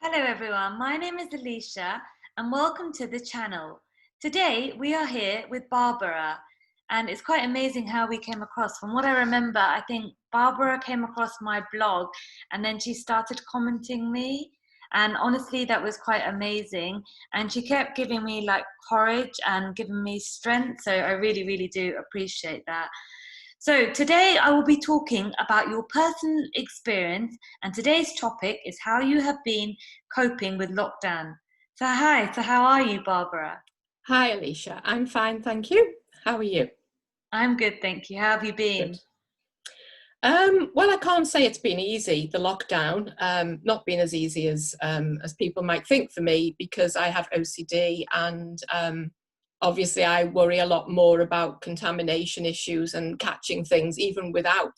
Hello everyone, my name is Alisha and welcome to the channel. Today we are here with Barbara and it's quite amazing how we came across. From what I remember, I think Barbara came across my blog and then she started commenting me, and honestly that was quite amazing, and she kept giving me like courage and giving me strength, so I really do appreciate that. So today I will be talking about your personal experience, and today's topic is how you have been coping with lockdown. So how are you, Barbara? Hi, Alisha. I'm fine, thank you. How are you? I'm good, thank you. How have you been? Good. Well, I can't say it's been easy, the lockdown, not been as easy as people might think for me, because I have OCD and obviously I worry a lot more about contamination issues and catching things even without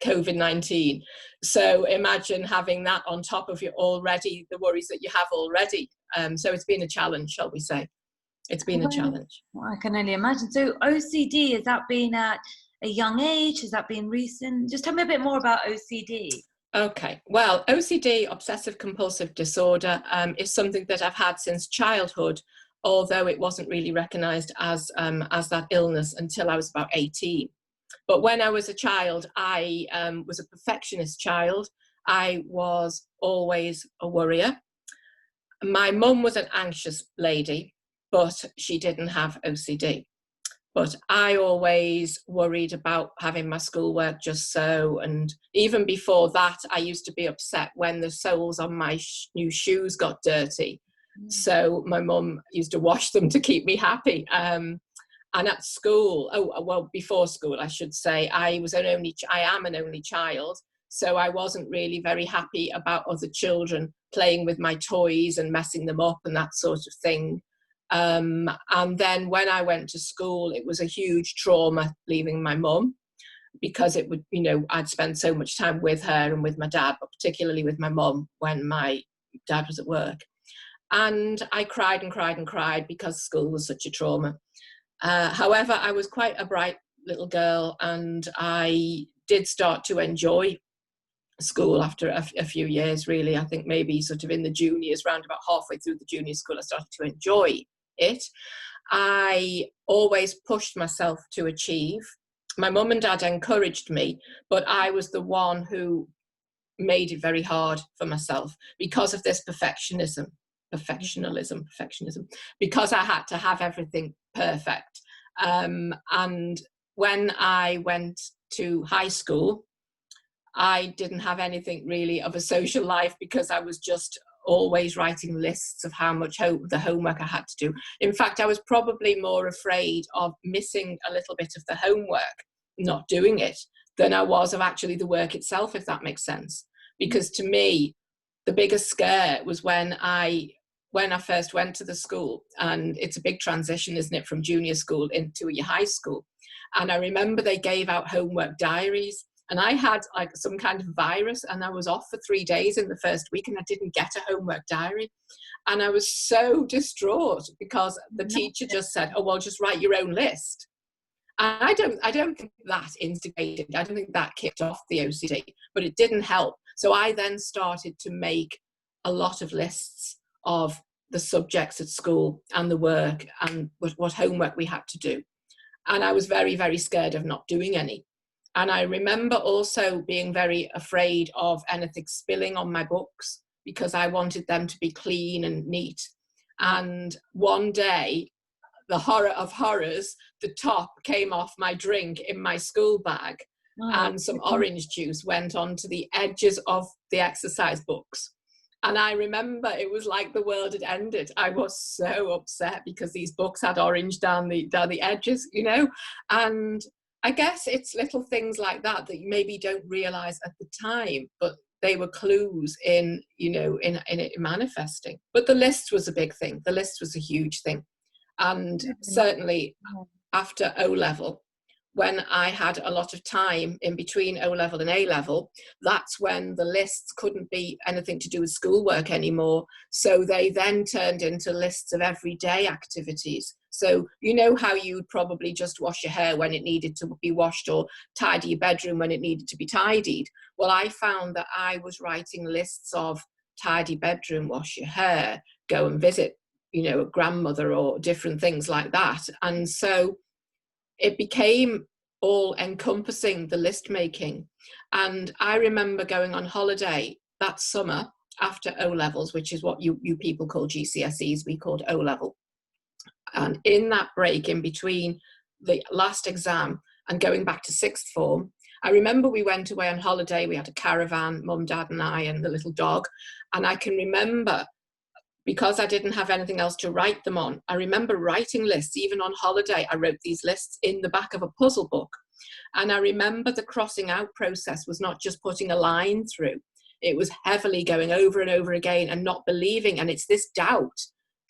COVID-19. So imagine having that on top of the worries that you have already. So it's been a challenge, shall we say. It's been a challenge. Well, I can only imagine. So OCD, has that been at a young age? Has that been recent? Just tell me a bit more about OCD. Okay, well, OCD, obsessive compulsive disorder, is something that I've had since childhood, although it wasn't really recognised as that illness until I was about 18. But when I was a child, I was a perfectionist child. I was always a worrier. My mum was an anxious lady, but she didn't have OCD. But I always worried about having my schoolwork just so. And even before that, I used to be upset when the soles on my new shoes got dirty. So my mum used to wash them to keep me happy. And at school, before school, I should say, I am an only child. So I wasn't really very happy about other children playing with my toys and messing them up and that sort of thing. And then when I went to school, it was a huge trauma leaving my mum, because it would, I'd spend so much time with her and with my dad, but particularly with my mum when my dad was at work. And I cried and cried and cried because school was such a trauma. However, I was quite a bright little girl, and I did start to enjoy school after a few years, really. I think maybe sort of in the juniors, round about halfway through the junior school, I started to enjoy it. I always pushed myself to achieve. My mum and dad encouraged me, but I was the one who made it very hard for myself because of this perfectionism, because I had to have everything perfect. And when I went to high school, I didn't have anything really of a social life, because I was just always writing lists of how much the homework I had to do. In fact, I was probably more afraid of missing a little bit of the homework, not doing it, than I was of actually the work itself, if that makes sense. Because to me, the biggest scare was when I first went to the school, and it's a big transition, isn't it, from junior school into your high school. And I remember they gave out homework diaries, and I had like some kind of virus, and I was off for 3 days in the first week, and I didn't get a homework diary. And I was so distraught because the teacher just said, oh, well, just write your own list. And I don't think that instigated, I don't think that kicked off the OCD, but it didn't help. So I then started to make a lot of lists of the subjects at school and the work and what homework we had to do. And I was very, very scared of not doing any. And I remember also being very afraid of anything spilling on my books, because I wanted them to be clean and neat. And one day, the horror of horrors, the top came off my drink in my school bag, and some orange juice went onto the edges of the exercise books. And I remember it was like the world had ended. I was so upset because these books had orange down the edges, and I guess it's little things like that you maybe don't realize at the time, but they were clues in it manifesting. But the list was a big thing. The list was a huge thing. And certainly after O-level, when I had a lot of time in between O-level and A-level, that's when the lists couldn't be anything to do with schoolwork anymore. So they then turned into lists of everyday activities. So you know how you'd probably just wash your hair when it needed to be washed, or tidy your bedroom when it needed to be tidied. Well, I found that I was writing lists of tidy bedroom, wash your hair, go and visit, a grandmother, or different things like that. And so it became all encompassing, the list making. And I remember going on holiday that summer after O levels, which is what you people call GCSEs, we called O level. And in that break in between the last exam and going back to sixth form, I remember we went away on holiday. We had a caravan, mum, dad and I, and the little dog. And I can remember, because I didn't have anything else to write them on, I remember writing lists. Even on holiday, I wrote these lists in the back of a puzzle book. And I remember the crossing out process was not just putting a line through. It was heavily going over and over again and not believing. And it's this doubt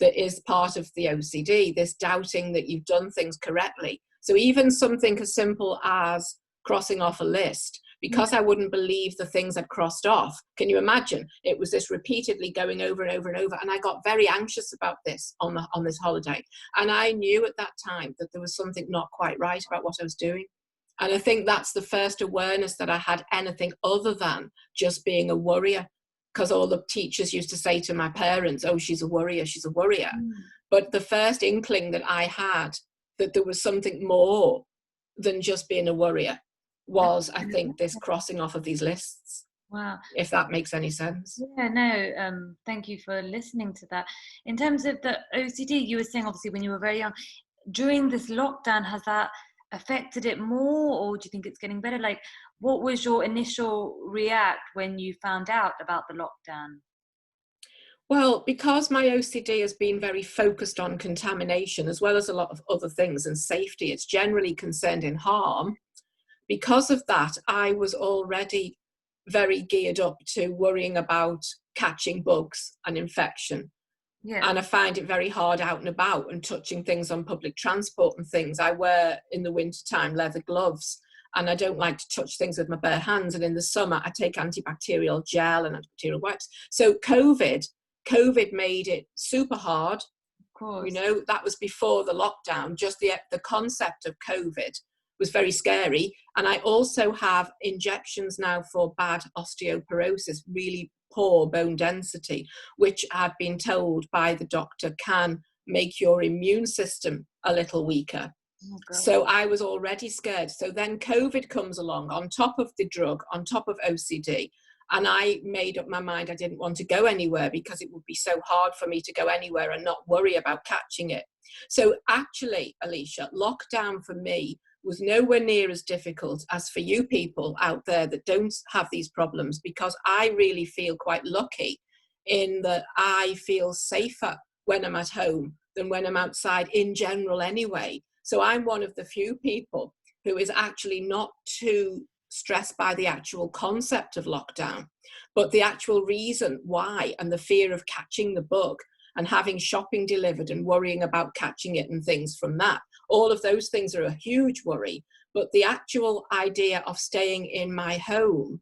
that is part of the OCD, this doubting that you've done things correctly. So even something as simple as crossing off a list, because I wouldn't believe the things I'd crossed off. Can you imagine? It was this repeatedly going over and over and over. And I got very anxious about this on this holiday. And I knew at that time that there was something not quite right about what I was doing. And I think that's the first awareness that I had anything other than just being a worrier. Because all the teachers used to say to my parents, oh, she's a worrier, she's a worrier. But the first inkling that I had that there was something more than just being a worrier was, I think, this crossing off of these lists. Wow. If that makes any sense. Yeah, no, thank you for listening to that. In terms of the OCD, you were saying obviously when you were very young, during this lockdown, has that affected it more, or do you think it's getting better? Like, what was your initial react when you found out about the lockdown? Well, because my OCD has been very focused on contamination, as well as a lot of other things, and safety, it's generally concerned in harm. Because of that, I was already very geared up to worrying about catching bugs and infection. Yeah. And I find it very hard out and about and touching things on public transport and things. I wear, in the wintertime, leather gloves, and I don't like to touch things with my bare hands. And in the summer, I take antibacterial gel and antibacterial wipes. So COVID made it super hard. Of course. That was before the lockdown. Just the concept of COVID was very scary. And I also have injections now for bad osteoporosis, really poor bone density, which I've been told by the doctor can make your immune system a little weaker. Oh, so I was already scared. So then COVID comes along on top of the drug, on top of OCD. And I made up my mind I didn't want to go anywhere because it would be so hard for me to go anywhere and not worry about catching it. So actually, Alisha, lockdown for me was nowhere near as difficult as for you people out there that don't have these problems, because I really feel quite lucky in that I feel safer when I'm at home than when I'm outside in general anyway. So I'm one of the few people who is actually not too stressed by the actual concept of lockdown, but the actual reason why, and the fear of catching the bug and having shopping delivered and worrying about catching it and things from that. All of those things are a huge worry, but the actual idea of staying in my home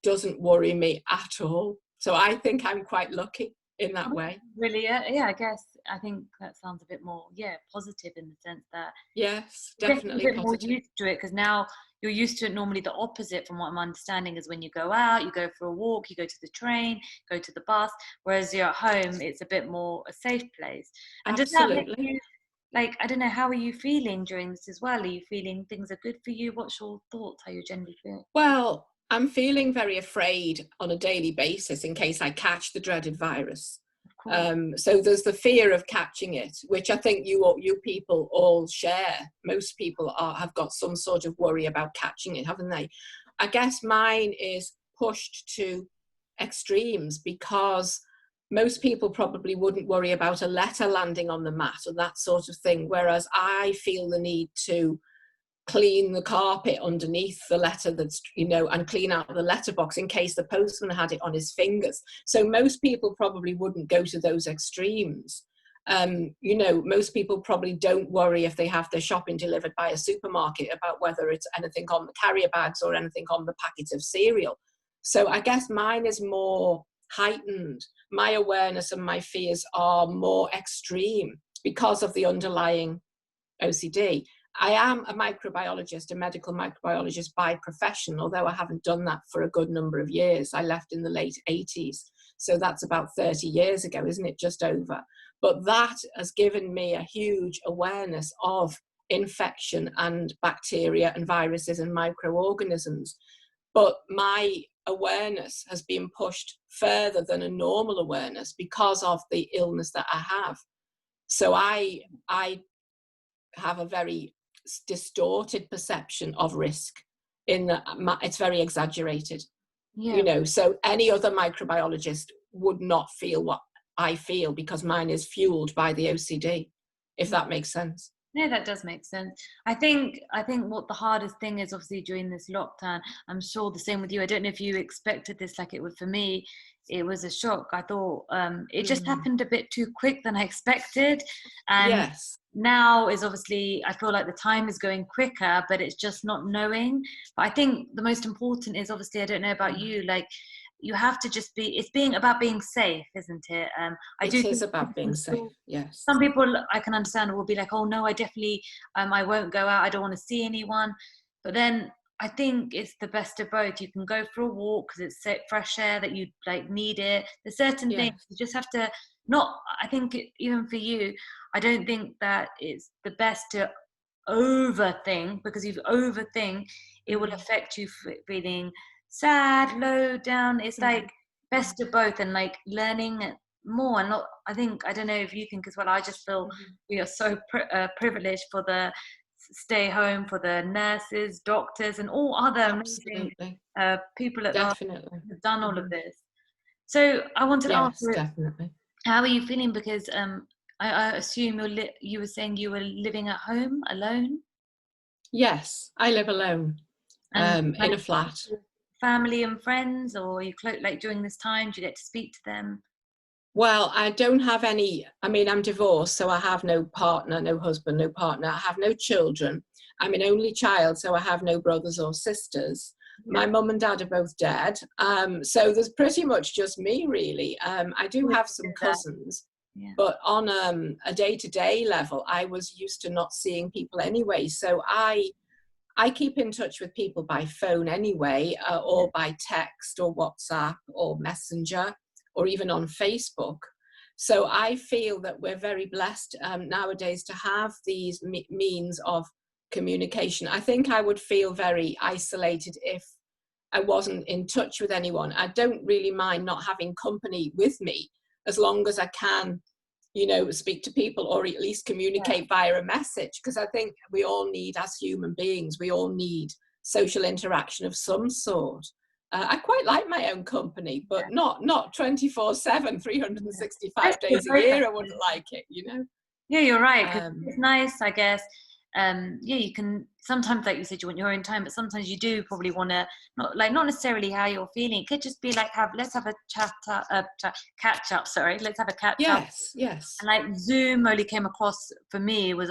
doesn't worry me at all. So I think I'm quite lucky in that way. Really, yeah, I guess. I think that sounds a bit more, positive in the sense that yes, definitely a bit positive. more used to it, because now you're used to it. Normally the opposite, from what I'm understanding, is when you go out, you go for a walk, you go to the train, go to the bus, whereas you're at home, it's a bit more a safe place. And absolutely. Does that make you, like, I don't know, how are you feeling during this as well? Are you feeling things are good for you? What's your thoughts, how you generally feel? Well, I'm feeling very afraid on a daily basis in case I catch the dreaded virus. So there's the fear of catching it, which I think you people all share. Most people have got some sort of worry about catching it, haven't they? I guess mine is pushed to extremes, because most people probably wouldn't worry about a letter landing on the mat or that sort of thing, whereas I feel the need to clean the carpet underneath the letter that's, and clean out the letterbox in case the postman had it on his fingers. So most people probably wouldn't go to those extremes. Most people probably don't worry if they have their shopping delivered by a supermarket about whether it's anything on the carrier bags or anything on the packets of cereal. So I guess mine is more heightened. My awareness and my fears are more extreme. because of the underlying OCD. I am a microbiologist, a medical microbiologist by profession, although I haven't done that for a good number of years. I left in the late 80s. So that's about 30 years ago, isn't it? Just over. But that has given me a huge awareness of infection and bacteria and viruses and microorganisms. But my awareness has been pushed further than a normal awareness because of the illness that I have. So I have a very distorted perception of risk in that it's very exaggerated. So any other microbiologist would not feel what I feel because mine is fueled by the OCD, if that makes sense. No, that does make sense. I think what the hardest thing is, obviously during this lockdown, I'm sure the same with you. I don't know if you expected this like it would for me. It was a shock. I thought it just happened a bit too quick than I expected. And yes. Now is obviously, I feel like the time is going quicker, but it's just not knowing. But I think the most important is, obviously, I don't know about you, like, you have to just it's being about being safe, isn't it? It is about being safe, yes. Some people I can understand will be like, oh no, I definitely, I won't go out, I don't want to see anyone. But then I think it's the best of both. You can go for a walk because it's fresh air that you like need it. There's certain things you just have to I think even for you, I don't think that it's the best to overthink, because if you overthink, it will affect you feeling sad, low down. It's like best of both, and like learning more. And not, I think, I don't know if you think as well, I just feel we are so privileged for the stay home, for the nurses, doctors, and all other amazing people at last have done all of this. So I wanted to ask you, how are you feeling? Because I assume you were saying you were living at home alone? Yes, I live alone in a flat. Family and friends, or are you like during this time, do you get to speak to them? Well, I don't have any, I mean, I'm divorced, so I have no partner, no husband, no partner. I have no children. I'm an only child, so I have no brothers or sisters. My mum and dad are both dead. So there's pretty much just me, really. I do have some cousins, but on a day-to-day level, I was used to not seeing people anyway. So I keep in touch with people by phone anyway, or by text or WhatsApp or Messenger, or even on Facebook. So I feel that we're very blessed nowadays to have these means of communication. I think I would feel very isolated if I wasn't in touch with anyone. I don't really mind not having company with me, as long as I can, speak to people, or at least communicate via a message, because I think we all need, as human beings, we all need social interaction of some sort. I quite like my own company, but not 24/7, 365 days a year. I wouldn't like it, Yeah, you're right. 'Cause it's nice, I guess. You can sometimes, like you said, you want your own time, but sometimes you do probably want to not necessarily how you're feeling. It could just be like, let's have a catch up. Sorry, let's have a catch up. Yes. And like Zoom only came across for me was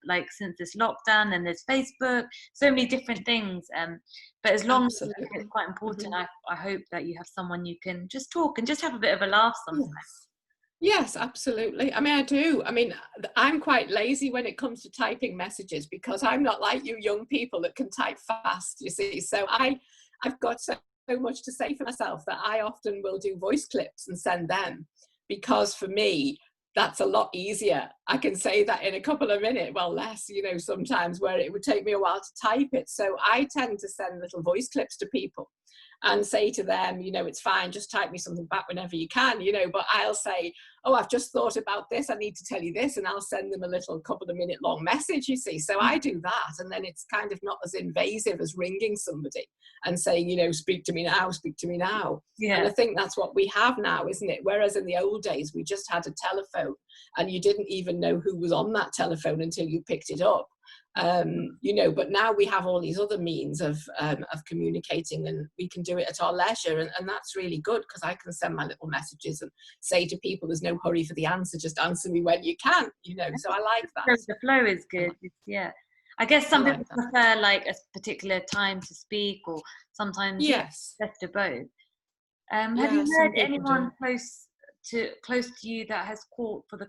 like since this lockdown, and there's Facebook, so many different things. But as long as it's quite important, I hope that you have someone you can just talk and just have a bit of a laugh sometimes. Yes, absolutely. I mean, I do. I mean, I'm quite lazy when it comes to typing messages, because I'm not like you young people that can type fast, you see. So I've got so much to say for myself that I often will do voice clips and send them, because for me, that's a lot easier. I can say that in a couple of minutes, well, less, sometimes, where it would take me a while to type it. So I tend to send little voice clips to people and say to them, it's fine, just type me something back whenever you can, but I'll say, oh, I've just thought about this, I need to tell you this, and I'll send them a little couple of minute long message, you see. So I do that, and then it's kind of not as invasive as ringing somebody and saying, speak to me now, speak to me now. And I think that's what we have now, isn't it? Whereas in the old days, we just had a telephone, and you didn't even know who was on that telephone until you picked it up. But now we have all these other means of communicating, and we can do it at our leisure, and that's really good, because I can send my little messages and say to people, there's no hurry for the answer, just answer me when you can, so I like that. The flow is good. I guess some people prefer like a particular time to speak, or sometimes best of both. Have you heard anyone close to you that has caught for the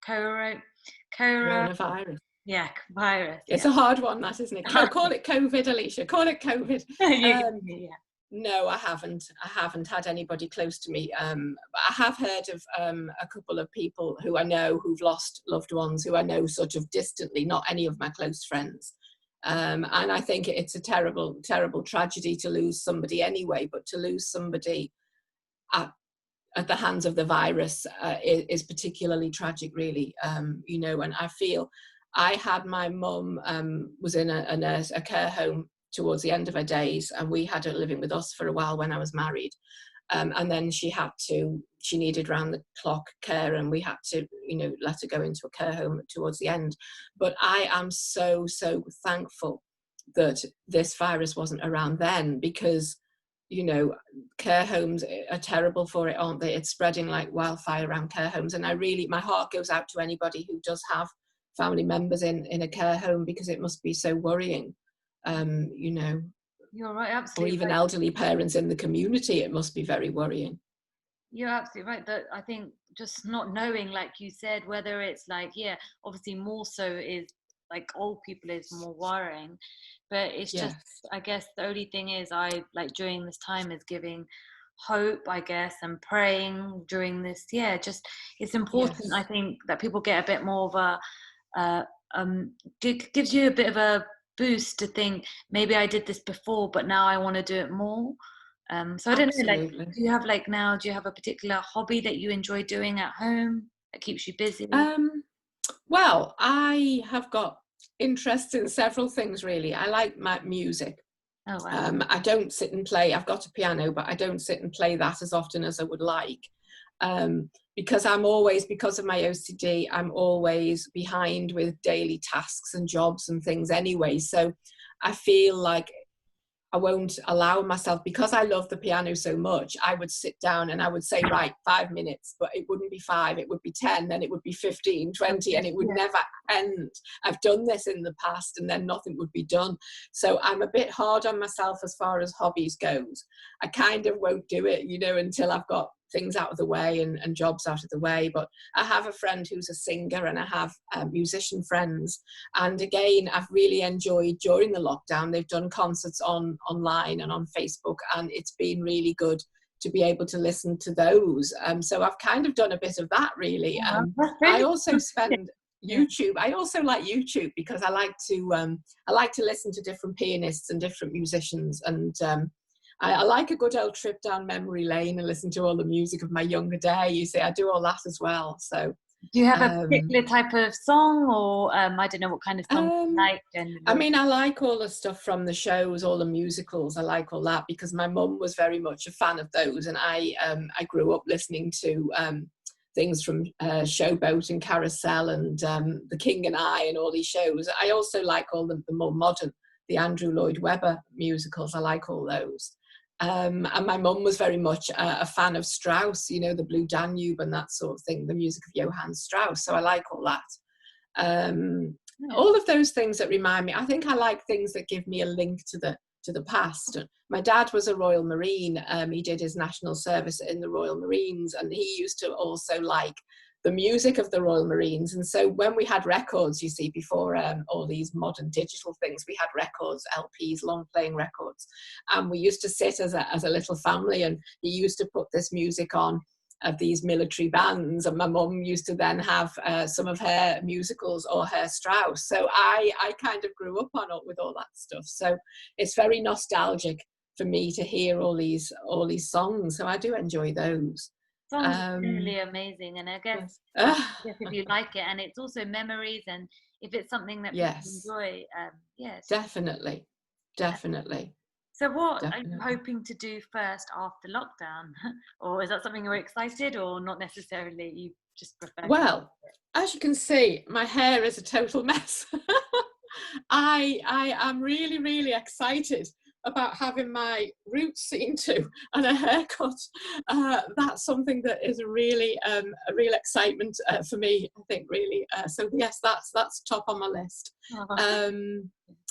Coronavirus. Yeah, virus. It's Yeah. a hard one, that, isn't it? Call it COVID, Alisha. Call it COVID. Yeah. No, I haven't. I haven't had anybody close to me. But I have heard of a couple of people who I know who've lost loved ones, who I know sort of distantly, not any of my close friends. And I think it's a terrible, terrible tragedy to lose somebody anyway, but to lose somebody at the hands of the virus is particularly tragic, really. You know, and I feel I had my mum was in a care home towards the end of her days, and we had her living with us for a while when I was married. And then she needed round the clock care, and we had to, you know, let her go into a care home towards the end. But I am so, so thankful that this virus wasn't around then, because, you know, care homes are terrible for it, aren't they? It's spreading like wildfire around care homes. And my heart goes out to anybody who does have family members in a care home, because it must be so worrying. You know, you're right, absolutely. Or even elderly parents in the community, it must be very worrying. You're absolutely right. That I think just not knowing, like you said, whether it's like, yeah, obviously more so is like old people is more worrying, but it's just, I guess the only thing is I like during this time is giving hope, I guess, and praying during this. Yeah, just it's important. I think that people get a bit more of a gives you a bit of a boost to think maybe I did this before, but now I want to do it more. So I don't know, like, do you have a particular hobby that you enjoy doing at home that keeps you busy? Well, I have got interest in several things, really. I like my music. Oh, wow. I don't sit and play. I've got a piano, but I don't sit and play that as often as I would like. Because because of my OCD, I'm always behind with daily tasks and jobs and things anyway. So I feel like I won't allow myself, because I love the piano so much, I would sit down and I would say, right, 5 minutes, but it wouldn't be 5, it would be 10, then it would be 15, 20, and it would never end. I've done this in the past and then nothing would be done. So I'm a bit hard on myself as far as hobbies goes. I kind of won't do it, you know, until I've got things out of the way and jobs out of the way. But I have a friend who's a singer, and I have musician friends. And again, I've really enjoyed during the lockdown, they've done concerts online and on Facebook, and it's been really good to be able to listen to those. So I've kind of done a bit of that, really. I also spend YouTube. I also like YouTube because I like to listen to different pianists and different musicians, and I like a good old trip down memory lane and listen to all the music of my younger day. You see, I do all that as well. So, do you have a particular type of song, or I don't know what kind of song you like generally? I mean, I like all the stuff from the shows, all the musicals. I like all that because my mum was very much a fan of those, and I grew up listening to things from Showboat and Carousel and The King and I and all these shows. I also like all the more modern, the Andrew Lloyd Webber musicals. I like all those. And my mum was very much a fan of Strauss, you know, the Blue Danube and that sort of thing, the music of Johann Strauss. So I like all that. All of those things that remind me. I think I like things that give me a link to the past. My dad was a Royal Marine. He did his national service in the Royal Marines, and he used to also like the music of the Royal Marines. And so when we had records, you see, before all these modern digital things, we had records, LPs, long playing records. And we used to sit as a little family, and he used to put this music on of these military bands. And my mum used to then have some of her musicals or her Strauss. So I kind of grew up with all that stuff. So it's very nostalgic for me to hear all these songs. So I do enjoy those. Sounds really amazing, and I guess if you like it, and it's also memories, and if it's something that people enjoy, yes, definitely. So what are you hoping to do first after lockdown, or is that something you're excited, or not necessarily? You just prefer? Well, as you can see, my hair is a total mess. I am really, really excited about having my roots seen to and a haircut. That's something that is a real excitement for me, I think, really. So yes, that's top on my list.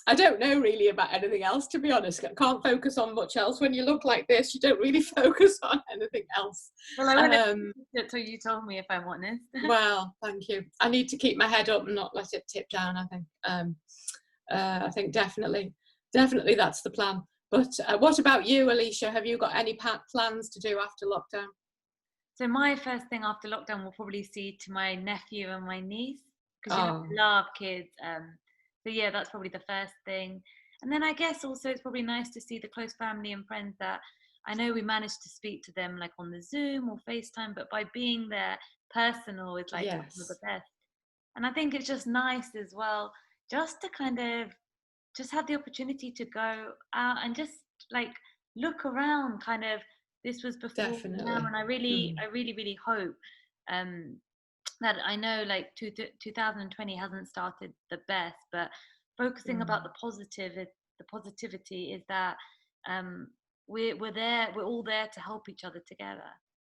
I don't know really about anything else, to be honest. I can't focus on much else. When you look like this, you don't really focus on anything else. Well, I wouldn't have it till you told me, if I'm honest. Well, thank you. I need to keep my head up and not let it tip down, I think definitely that's the plan. But what about you, Alisha? Have you got any plans to do after lockdown? So my first thing after lockdown will probably see to my nephew and my niece, because Oh, I love kids. So yeah, that's probably the first thing. And then I guess also it's probably nice to see the close family and friends that I know we managed to speak to them like on the Zoom or FaceTime, but by being there personal is like one of the yes, best. And I think it's just nice as well, just to kind of just have the opportunity to go out and just like look around. Kind of, this was before now, definitely. and Mm, I really hope um that, I know like 2020 hasn't started the best, but focusing about mm, the positivity is that um we're there, we're all there to help each other together.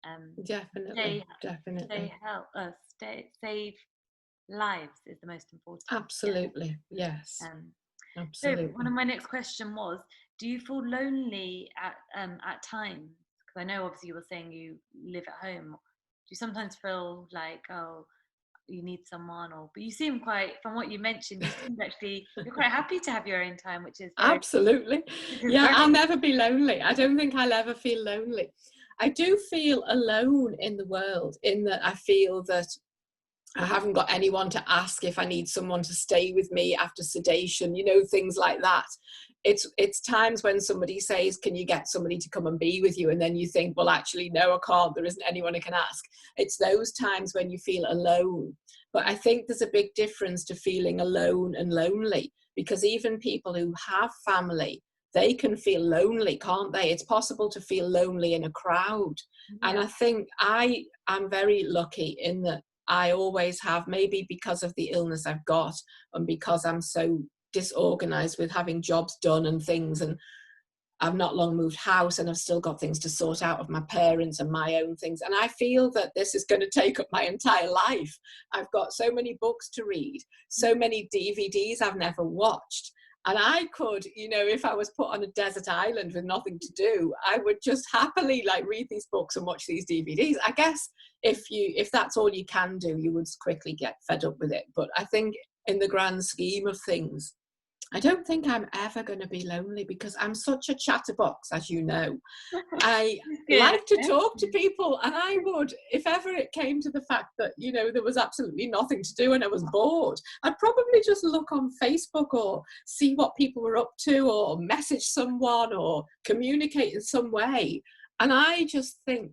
um definitely, stay definitely. stay save lives is the most important. Yeah. Absolutely, yes, um so one of absolutely. my next question was, do you feel lonely at times? Because I know obviously you were saying you live at home. Do you sometimes feel like, oh, you need someone? Or but you seem quite, from what you mentioned, you seem actually you're quite happy to have your own time, Absolutely. which is Yeah, very I'll never be lonely. I don't think I'll ever feel lonely. I do feel alone in the world, in that I feel that I haven't got anyone to ask if I need someone to stay with me after sedation, things like that. It's times when somebody says, can you get somebody to come and be with you? And then you think, well, actually, no, I can't. There isn't anyone I can ask. It's those times when you feel alone. But I think there's a big difference to feeling alone and lonely, because even people who have family, they can feel lonely, can't they? It's possible to feel lonely in a crowd. And yeah. I think I am very lucky in that I always have, maybe because of the illness I've got and because I'm so disorganized with having jobs done and things, and I've not long moved house and I've still got things to sort out of my parents and my own things. And I feel that this is going to take up my entire life. I've got so many books to read, so many DVDs I've never watched. And I could, if I was put on a desert island with nothing to do, I would just happily like read these books and watch these DVDs. I guess if that's all you can do, you would quickly get fed up with it. But I think in the grand scheme of things, I don't think I'm ever going to be lonely, because I'm such a chatterbox, as you know. I It's good. like to talk to people, and I would, if ever it came to the fact that, there was absolutely nothing to do and I was bored, I'd probably just look on Facebook or see what people were up to, or message someone or communicate in some way. And I just think,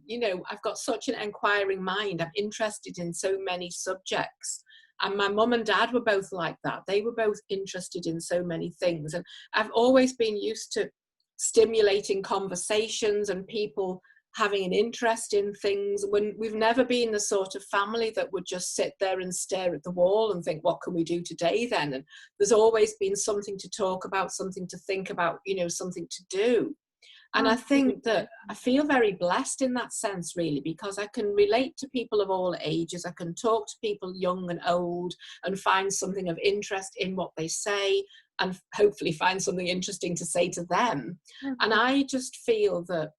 I've got such an inquiring mind. I'm interested in so many subjects. And my mum and dad were both like that. They were both interested in so many things. And I've always been used to stimulating conversations and people having an interest in things, when we've never been the sort of family that would just sit there and stare at the wall and think, what can we do today then? And there's always been something to talk about, something to think about, something to do. And Oh, I think absolutely. that I feel very blessed in that sense, really, because I can relate to people of all ages. I can talk to people young and old and find something of interest in what they say, and hopefully find something interesting to say to them. And Absolutely. I just feel that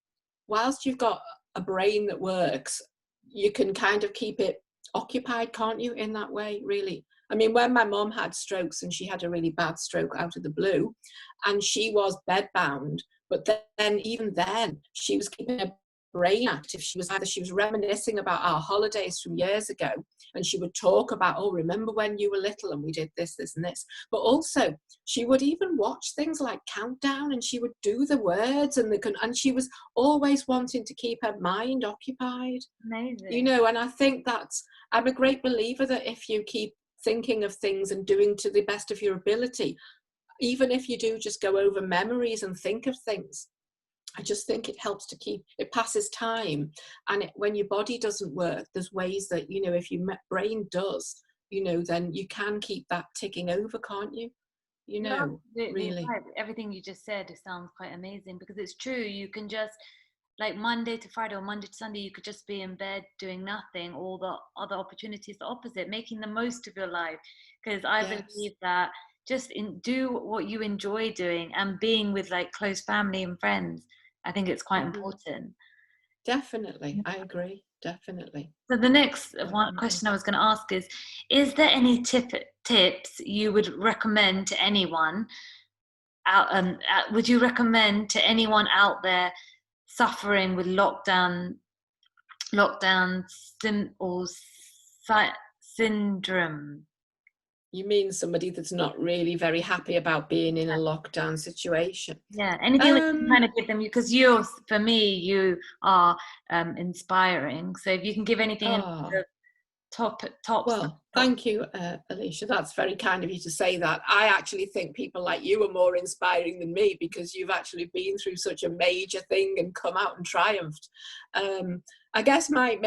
whilst you've got a brain that works, you can kind of keep it occupied, can't you, in that way, really? I mean, when my mom had strokes, and she had a really bad stroke out of the blue, and she was bedbound, but then even then, she was keeping her brain active. She was reminiscing about our holidays from years ago, and she would talk about, oh, remember when you were little and we did this, this, and this. But also, she would even watch things like Countdown, and she would do the words and she was always wanting to keep her mind occupied. Amazing. And I think I'm a great believer that if you keep thinking of things and doing to the best of your ability, even if you do just go over memories and think of things, I just think it helps to it passes time. And when your body doesn't work, there's ways that, if your brain does, then you can keep that ticking over, can't you? You're absolutely Really. right. Everything you just said, it sounds quite amazing, because it's true. You can just, like, Monday to Friday or Monday to Sunday, you could just be in bed doing nothing. All the other opportunities, the opposite, making the most of your life. Because I Yes. believe that just do what you enjoy doing, and being with like close family and friends. I think it's quite important. Definitely, I agree. Definitely. So the next one Definitely. question I was going to ask is there any tips you would recommend to anyone out? Would you recommend to anyone out there suffering with lockdown syndrome? You mean somebody that's not really very happy about being in a lockdown situation? Yeah, anything that you can kind of give them, because for me, you are inspiring. So if you can give anything in Oh, the top. well, thank you, Alisha. That's very kind of you to say that. I actually think people like you are more inspiring than me, because you've actually been through such a major thing and come out and triumphed. I guess mine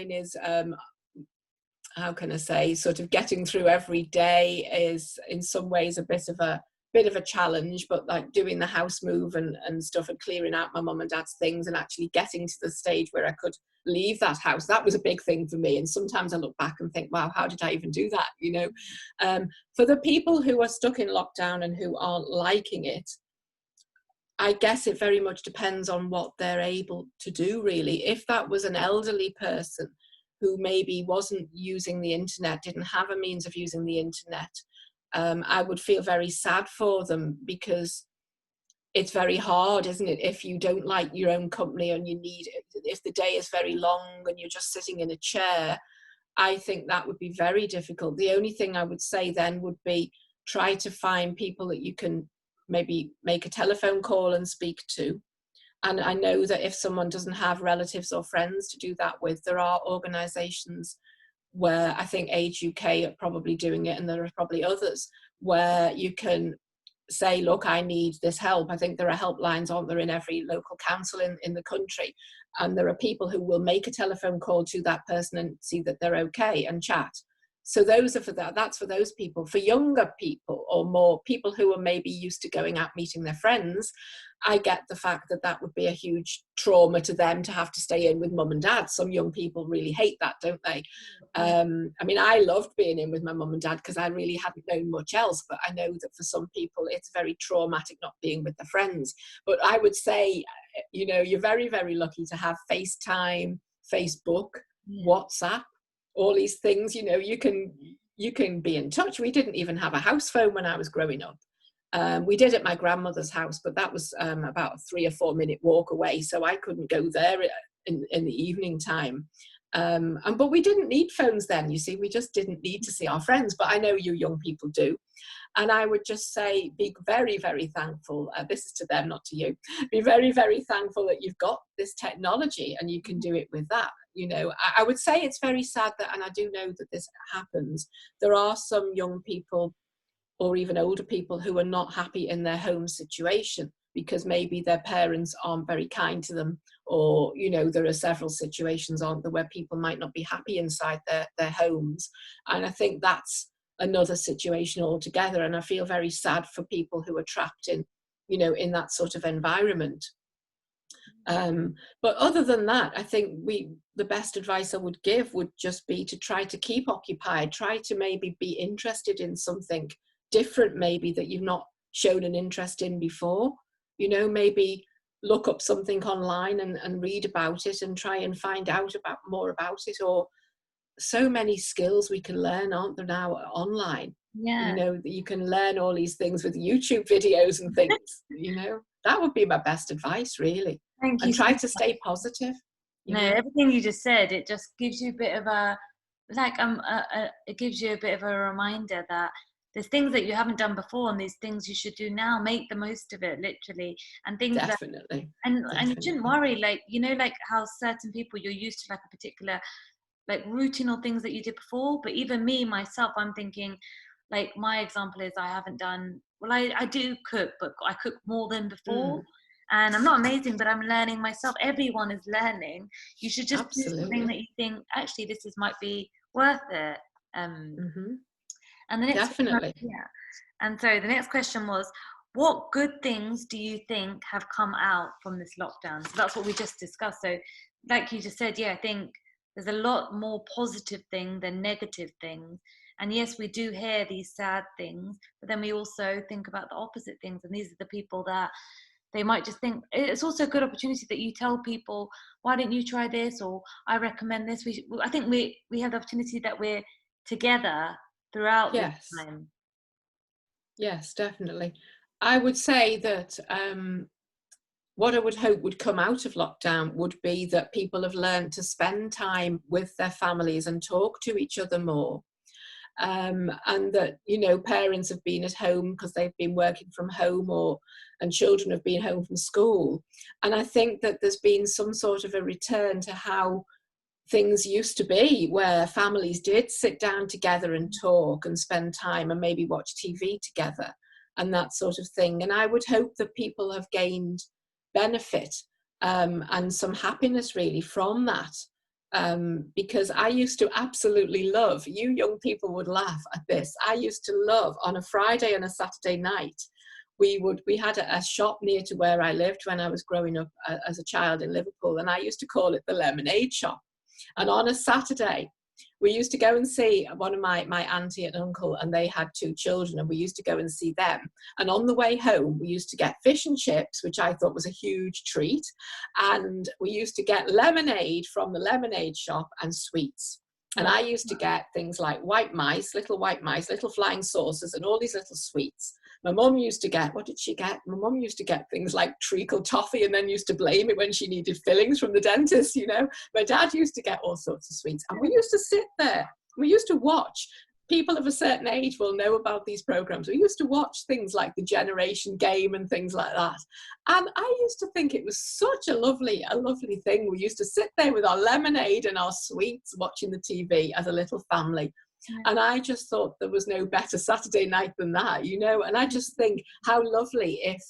is, how can I say, sort of getting through every day is in some ways a bit of a challenge, but like doing the house move and stuff, and clearing out my mum and dad's things, and actually getting to the stage where I could leave that house, that was a big thing for me. And sometimes I look back and think, wow, how did I even do that, you know? For the people who are stuck in lockdown and who aren't liking it, I guess it very much depends on what they're able to do, really. If that was an elderly person who maybe wasn't using the internet, didn't have a means of using the internet, I would feel very sad for them, because it's very hard, isn't it? If you don't like your own company and if the day is very long and you're just sitting in a chair, I think that would be very difficult. The only thing I would say then would be try to find people that you can maybe make a telephone call and speak to. And I know that if someone doesn't have relatives or friends to do that with, there are organisations where, I think Age UK are probably doing it, and there are probably others where you can say, look, I need this help. I think there are helplines, aren't there, in every local council in the country. And there are people who will make a telephone call to that person and see that they're okay and chat. So those are that's for those people. For younger people, or more people who are maybe used to going out meeting their friends, I get the fact that that would be a huge trauma to them to have to stay in with mum and dad. Some young people really hate that, don't they? I mean, I loved being in with my mum and dad because I really hadn't known much else. But I know that for some people, it's very traumatic not being with their friends. But I would say, you know, you're very, very lucky to have FaceTime, Facebook, WhatsApp, all these things. You know, you can be in touch. We didn't even have a house phone when I was growing up. We did at my grandmother's house, but that was about a 3 or 4 minute walk away, so I couldn't go there in the evening time. But we didn't need phones then, you see. We just didn't need to see our friends. But I know you young people do. And I would just say, be very, very thankful. This is to them, not to you. Be very, very thankful that you've got this technology and you can do it with that. You know, I would say it's very sad that, and I do know that this happens, there are some young people or even older people who are not happy in their home situation because maybe their parents aren't very kind to them, or, you know, there are several situations, aren't there, where people might not be happy inside their homes. And I think that's another situation altogether. And I feel very sad for people who are trapped in, you know, in that sort of environment. But other than that, I think the best advice I would give would just be to try to keep occupied, try to maybe be interested in something different, maybe that you've not shown an interest in before. You know, maybe look up something online and read about it and try and find out more about it. Or so many skills we can learn, aren't there, now online? You know, that you can learn all these things with YouTube videos and things. You know, that would be my best advice, really. Thank you. And try to stay positive. No, everything you just said, it just gives you a bit of it gives you a bit of a reminder that there's things that you haven't done before, and these things you should do now. Make the most of it, literally, and things Definitely. and you shouldn't worry, like, you know, like how certain people, you're used to like a particular like routine or things that you did before. But even me myself, I'm thinking, like, my example is I haven't done well. I do cook, but I cook more than before. And I'm not amazing, but I'm learning myself. Everyone is learning. You should just do something that you think, actually, might be worth it. And the next Definitely. And so the next question was, what good things do you think have come out from this lockdown? So that's what we just discussed. So like you just said, I think there's a lot more positive things than negative things. And yes, we do hear these sad things, but then we also think about the opposite things. And these are the people that they might just think. It's also a good opportunity that you tell people, why don't you try this? Or I recommend this. I think we have the opportunity that we're together throughout this Yes. time. Yes, definitely. I would say that what I would hope would come out of lockdown would be that people have learned to spend time with their families and talk to each other more. And that, you know, parents have been at home because they've been working from home, and children have been home from school. And I think that there's been some sort of a return to how things used to be, where families did sit down together and talk and spend time and maybe watch TV together and that sort of thing. And I would hope that people have gained benefit and some happiness really from that. Because I used to absolutely love, you young people would laugh at this, I used to love on a Friday and a Saturday night, we had a shop near to where I lived when I was growing up as a child in Liverpool, and I used to call it the lemonade shop. And on a Saturday, we used to go and see one of my auntie and uncle, and they had 2 children, and we used to go and see them. And on the way home, we used to get fish and chips, which I thought was a huge treat. And we used to get lemonade from the lemonade shop and sweets. And I used to get things like white mice, little flying saucers, and all these little sweets. My mum used to get, what did she get? My mum used to get things like treacle toffee, and then used to blame it when she needed fillings from the dentist, you know. My dad used to get all sorts of sweets. And we used to sit there. We used to watch. People of a certain age will know about these programs. We used to watch things like the Generation Game and things like that. And I used to think it was such a lovely thing. We used to sit there with our lemonade and our sweets watching the TV as a little family. And I just thought there was no better Saturday night than that, you know. And I just think how lovely if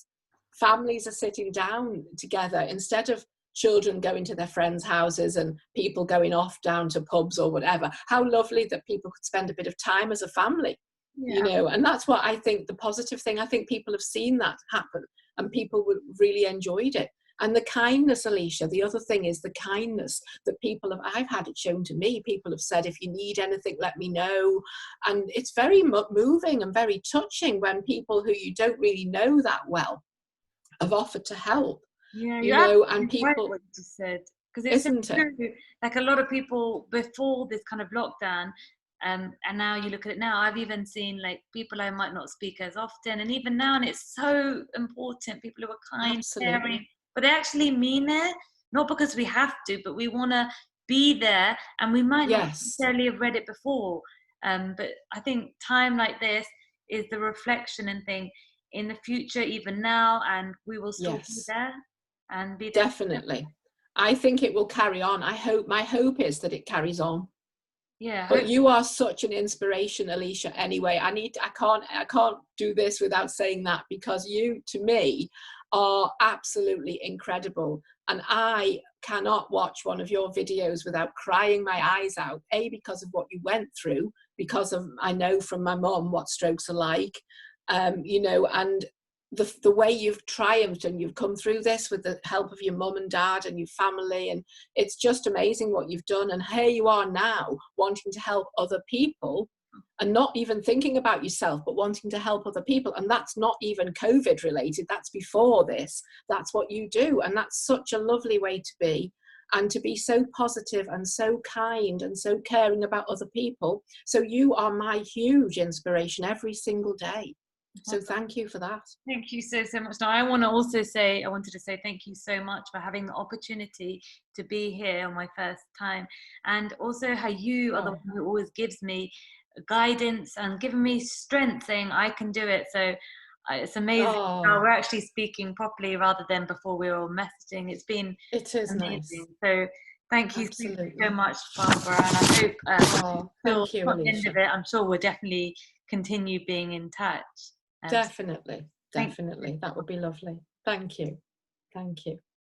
families are sitting down together instead of children going to their friends' houses and people going off down to pubs or whatever. How lovely that people could spend a bit of time as a family, you know. And that's what I think the positive thing. I think people have seen that happen, and people would really enjoyed it. And the kindness, Alisha, the other thing is the kindness that people have, I've had it shown to me. People have said, if you need anything, let me know. And it's very moving and very touching when people who you don't really know that well have offered to help. Yeah, you know, and people, right what you just said, because it's isn't so it? true. Like a lot of people before this kind of lockdown, and now you look at it now. I've even seen like people I might not speak as often, and even now, and it's so important. People who are kind, caring, but they actually mean it, not because we have to, but we want to be there, and we might not necessarily have read it before. But I think time like this is the reflection and thing in the future, even now, and we will still be there. And be there. Definitely. I think it will carry on. My hope is that it carries on. Yeah. But you are such an inspiration, Alisha, anyway. I can't do this without saying that, because you, to me, are absolutely incredible. And I cannot watch one of your videos without crying my eyes out, because of what you went through, because of, I know from my mum what strokes are like, you know, and the way you've triumphed and you've come through this with the help of your mum and dad and your family, and it's just amazing what you've done. And here you are now wanting to help other people, and not even thinking about yourself, but wanting to help other people. And that's not even COVID related, that's before this. That's what you do, and that's such a lovely way to be, and to be so positive and so kind and so caring about other people. So you are my huge inspiration every single day. So thank you for that. Thank you so much. Now I wanted to say thank you so much for having the opportunity to be here on my first time, and also how you are the one who always gives me guidance and giving me strength, saying I can do it. So it's amazing how we're actually speaking properly rather than before we were all messaging. It is amazing. Nice. So thank you so much, Barbara, and I hope thank you, Alisha. End of it, I'm sure we'll definitely continue being in touch. Definitely. That would be lovely. Thank you.